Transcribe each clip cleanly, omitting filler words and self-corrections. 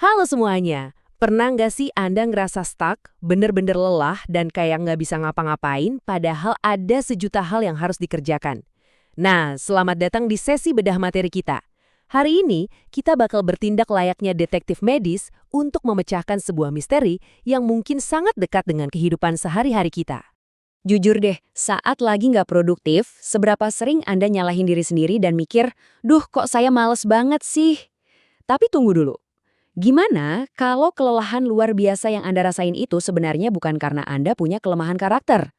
Halo semuanya, pernah nggak sih Anda ngerasa stuck, bener-bener lelah dan kayak nggak bisa ngapa-ngapain, padahal ada sejuta hal yang harus dikerjakan? Nah, selamat datang di sesi bedah materi kita. Hari ini, kita bakal bertindak layaknya detektif medis untuk memecahkan sebuah misteri yang mungkin sangat dekat dengan kehidupan sehari-hari kita. Jujur deh, saat lagi nggak produktif, seberapa sering Anda nyalahin diri sendiri dan mikir, duh kok saya males banget sih? Tapi tunggu dulu, gimana kalau kelelahan luar biasa yang Anda rasain itu sebenarnya bukan karena Anda punya kelemahan karakter?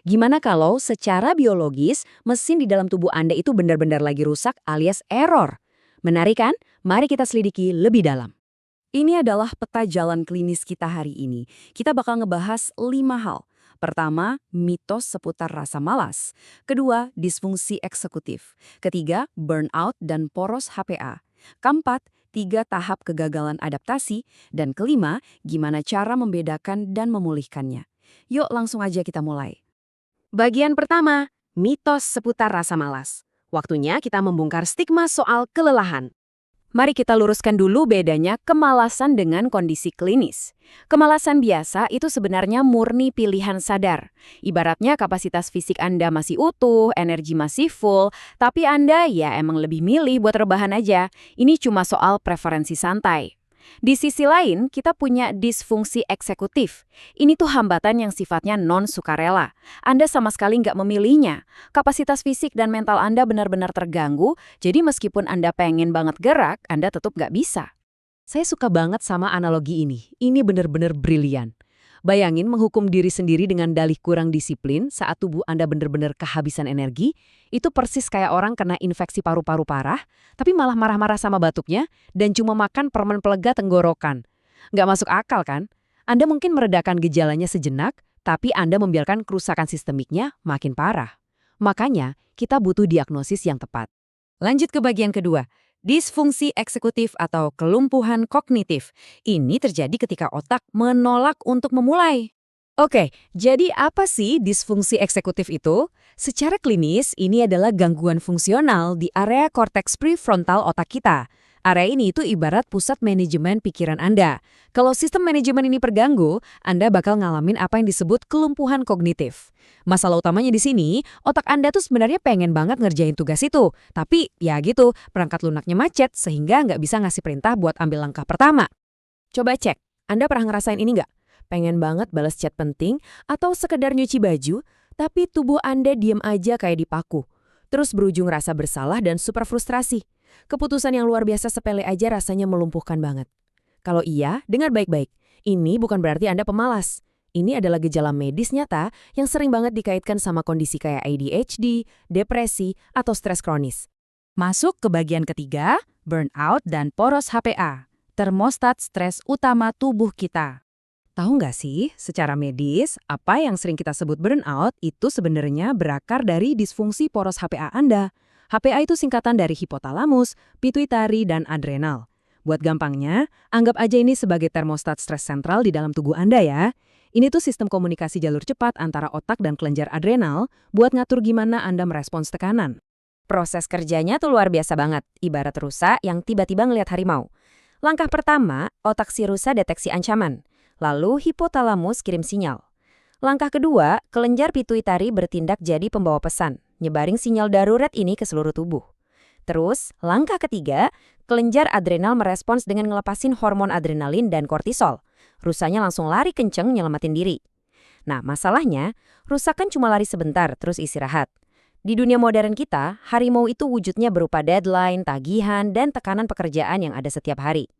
Gimana kalau secara biologis, mesin di dalam tubuh Anda itu benar-benar lagi rusak alias error? Menarik kan? Mari kita selidiki lebih dalam. Ini adalah peta jalan klinis kita hari ini. Kita bakal ngebahas 5 hal. Pertama, mitos seputar rasa malas. Kedua, disfungsi eksekutif. Ketiga, burnout dan poros HPA. Keempat, 3 tahap kegagalan adaptasi. Dan kelima, gimana cara membedakan dan memulihkannya. Yuk langsung aja kita mulai. Bagian pertama, mitos seputar rasa malas. Waktunya kita membongkar stigma soal kelelahan. Mari kita luruskan dulu bedanya kemalasan dengan kondisi klinis. Kemalasan biasa itu sebenarnya murni pilihan sadar. Ibaratnya kapasitas fisik Anda masih utuh, energi masih full, tapi Anda ya emang lebih milih buat rebahan aja. Ini cuma soal preferensi santai. Di sisi lain, kita punya disfungsi eksekutif. Ini tuh hambatan yang sifatnya non-sukarela. Anda sama sekali nggak memilihnya. Kapasitas fisik dan mental Anda benar-benar terganggu, jadi meskipun Anda pengen banget gerak, Anda tetap nggak bisa. Saya suka banget sama analogi ini. Ini bener-bener brilian. Bayangin menghukum diri sendiri dengan dalih kurang disiplin saat tubuh Anda bener-bener kehabisan energi, itu persis kayak orang kena infeksi paru-paru parah, tapi malah marah-marah sama batuknya dan cuma makan permen pelega tenggorokan. Nggak masuk akal kan? Anda mungkin meredakan gejalanya sejenak, tapi Anda membiarkan kerusakan sistemiknya makin parah. Makanya, kita butuh diagnosis yang tepat. Lanjut ke bagian kedua. Disfungsi eksekutif atau kelumpuhan kognitif. Ini terjadi ketika otak menolak untuk memulai. Oke, jadi apa sih disfungsi eksekutif itu? Secara klinis, ini adalah gangguan fungsional di area korteks prefrontal otak kita. Area ini itu ibarat pusat manajemen pikiran Anda. Kalau sistem manajemen ini terganggu, Anda bakal ngalamin apa yang disebut kelumpuhan kognitif. Masalah utamanya di sini, otak Anda tuh sebenarnya pengen banget ngerjain tugas itu. Tapi ya gitu, perangkat lunaknya macet sehingga nggak bisa ngasih perintah buat ambil langkah pertama. Coba cek, Anda pernah ngerasain ini nggak? Pengen banget balas chat penting atau sekedar nyuci baju, tapi tubuh Anda diem aja kayak dipaku. Terus berujung rasa bersalah dan super frustrasi. Keputusan yang luar biasa sepele aja rasanya melumpuhkan banget. Kalau iya, dengar baik-baik. Ini bukan berarti Anda pemalas. Ini adalah gejala medis nyata yang sering banget dikaitkan sama kondisi kayak ADHD, depresi, atau stres kronis. Masuk ke bagian ketiga, burnout dan poros HPA. Termostat stres utama tubuh kita. Tahu nggak sih, secara medis, apa yang sering kita sebut burnout itu sebenarnya berakar dari disfungsi poros HPA Anda. HPA itu singkatan dari hipotalamus, pituitari, dan adrenal. Buat gampangnya, anggap aja ini sebagai termostat stres sentral di dalam tubuh Anda ya. Ini tuh sistem komunikasi jalur cepat antara otak dan kelenjar adrenal buat ngatur gimana Anda merespons tekanan. Proses kerjanya tuh luar biasa banget, ibarat rusa yang tiba-tiba ngelihat harimau. Langkah pertama, otak si rusa deteksi ancaman. Lalu hipotalamus kirim sinyal. Langkah kedua, kelenjar pituitari bertindak jadi pembawa pesan, nyebaring sinyal darurat ini ke seluruh tubuh. Terus, langkah ketiga, kelenjar adrenal merespons dengan ngelepasin hormon adrenalin dan kortisol. Rusanya langsung lari kenceng nyelamatin diri. Nah, masalahnya, rusa kan cuma lari sebentar terus istirahat. Di dunia modern kita, harimau itu wujudnya berupa deadline, tagihan, dan tekanan pekerjaan yang ada setiap hari.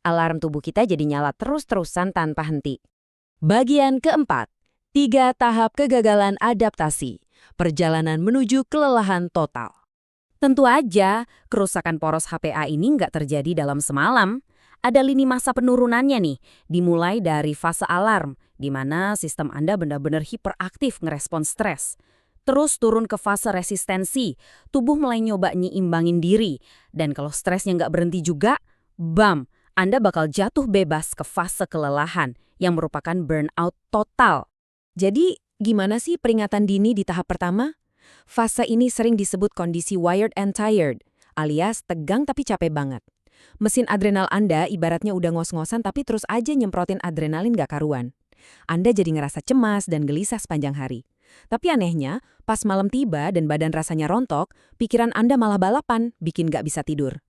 Alarm tubuh kita jadi nyala terus-terusan tanpa henti. Bagian keempat, 3 tahap kegagalan adaptasi. Perjalanan menuju kelelahan total. Tentu aja, kerusakan poros HPA ini nggak terjadi dalam semalam. Ada lini masa penurunannya nih, dimulai dari fase alarm, di mana sistem Anda benar-benar hiperaktif ngerespons stres. Terus turun ke fase resistensi, tubuh mulai nyoba nyiimbangin diri. Dan kalau stresnya nggak berhenti juga, bam, Anda bakal jatuh bebas ke fase kelelahan yang merupakan burnout total. Jadi, gimana sih peringatan dini di tahap pertama? Fase ini sering disebut kondisi wired and tired, alias tegang tapi capek banget. Mesin adrenal Anda ibaratnya udah ngos-ngosan tapi terus aja nyemprotin adrenalin gak karuan. Anda jadi ngerasa cemas dan gelisah sepanjang hari. Tapi anehnya, pas malam tiba dan badan rasanya rontok, pikiran Anda malah balapan, bikin gak bisa tidur.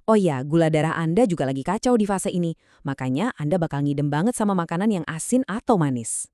Oh ya, gula darah Anda juga lagi kacau di fase ini. Makanya Anda bakal ngidem banget sama makanan yang asin atau manis.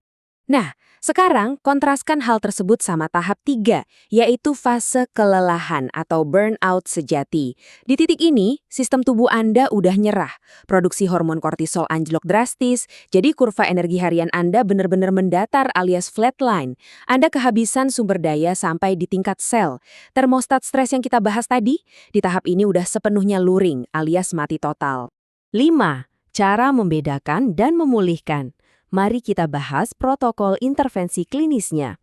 Nah, sekarang kontraskan hal tersebut sama tahap 3, yaitu fase kelelahan atau burnout sejati. Di titik ini, sistem tubuh Anda udah nyerah. Produksi hormon kortisol anjlok drastis, jadi kurva energi harian Anda benar-benar mendatar alias flatline. Anda kehabisan sumber daya sampai di tingkat sel. Termostat stres yang kita bahas tadi, di tahap ini udah sepenuhnya luring alias mati total. 5. Cara membedakan dan memulihkan. Mari kita bahas protokol intervensi klinisnya.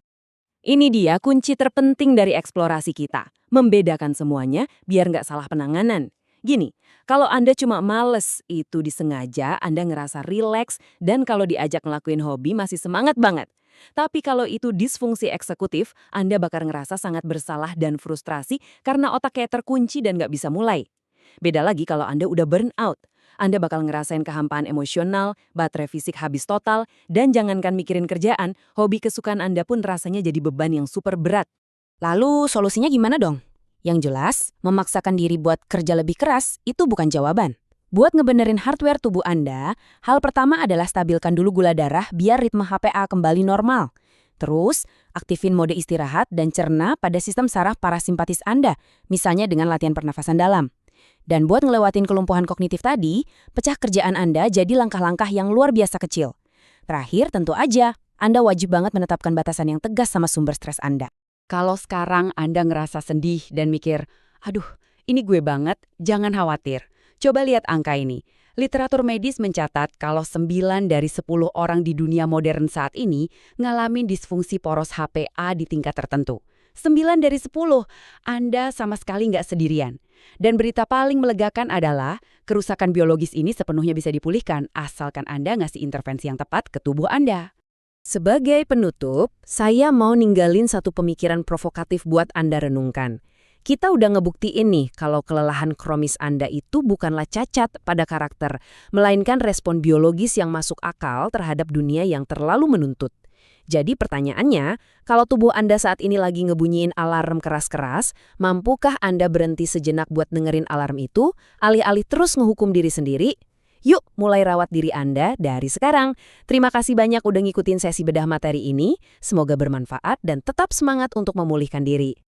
Ini dia kunci terpenting dari eksplorasi kita. Membedakan semuanya biar nggak salah penanganan. Gini, kalau Anda cuma males, itu disengaja Anda ngerasa rileks dan kalau diajak ngelakuin hobi masih semangat banget. Tapi kalau itu disfungsi eksekutif, Anda bakal ngerasa sangat bersalah dan frustrasi karena otak kayak terkunci dan nggak bisa mulai. Beda lagi kalau Anda udah burn out. Anda bakal ngerasain kehampaan emosional, baterai fisik habis total, dan jangankan mikirin kerjaan, hobi kesukaan Anda pun rasanya jadi beban yang super berat. Lalu solusinya gimana dong? Yang jelas, memaksakan diri buat kerja lebih keras itu bukan jawaban. Buat ngebenerin hardware tubuh Anda, hal pertama adalah stabilkan dulu gula darah biar ritme HPA kembali normal. Terus, aktifin mode istirahat dan cerna pada sistem saraf parasimpatis Anda, misalnya dengan latihan pernafasan dalam. Dan buat ngelewatin kelumpuhan kognitif tadi, pecah kerjaan Anda jadi langkah-langkah yang luar biasa kecil. Terakhir, tentu aja, Anda wajib banget menetapkan batasan yang tegas sama sumber stres Anda. Kalau sekarang Anda ngerasa sedih dan mikir, aduh, ini gue banget, jangan khawatir. Coba lihat angka ini. Literatur medis mencatat kalau 9 dari 10 orang di dunia modern saat ini ngalamin disfungsi poros HPA di tingkat tertentu. 9 dari 10, Anda sama sekali nggak sendirian. Dan berita paling melegakan adalah kerusakan biologis ini sepenuhnya bisa dipulihkan asalkan Anda ngasih intervensi yang tepat ke tubuh Anda. Sebagai penutup, saya mau ninggalin satu pemikiran provokatif buat Anda renungkan. Kita udah ngebuktiin nih kalau kelelahan kronis Anda itu bukanlah cacat pada karakter, melainkan respon biologis yang masuk akal terhadap dunia yang terlalu menuntut. Jadi pertanyaannya, kalau tubuh Anda saat ini lagi ngebunyiin alarm keras-keras, mampukah Anda berhenti sejenak buat dengerin alarm itu, alih-alih terus ngehukum diri sendiri? Yuk, mulai rawat diri Anda dari sekarang. Terima kasih banyak udah ngikutin sesi bedah materi ini. Semoga bermanfaat dan tetap semangat untuk memulihkan diri.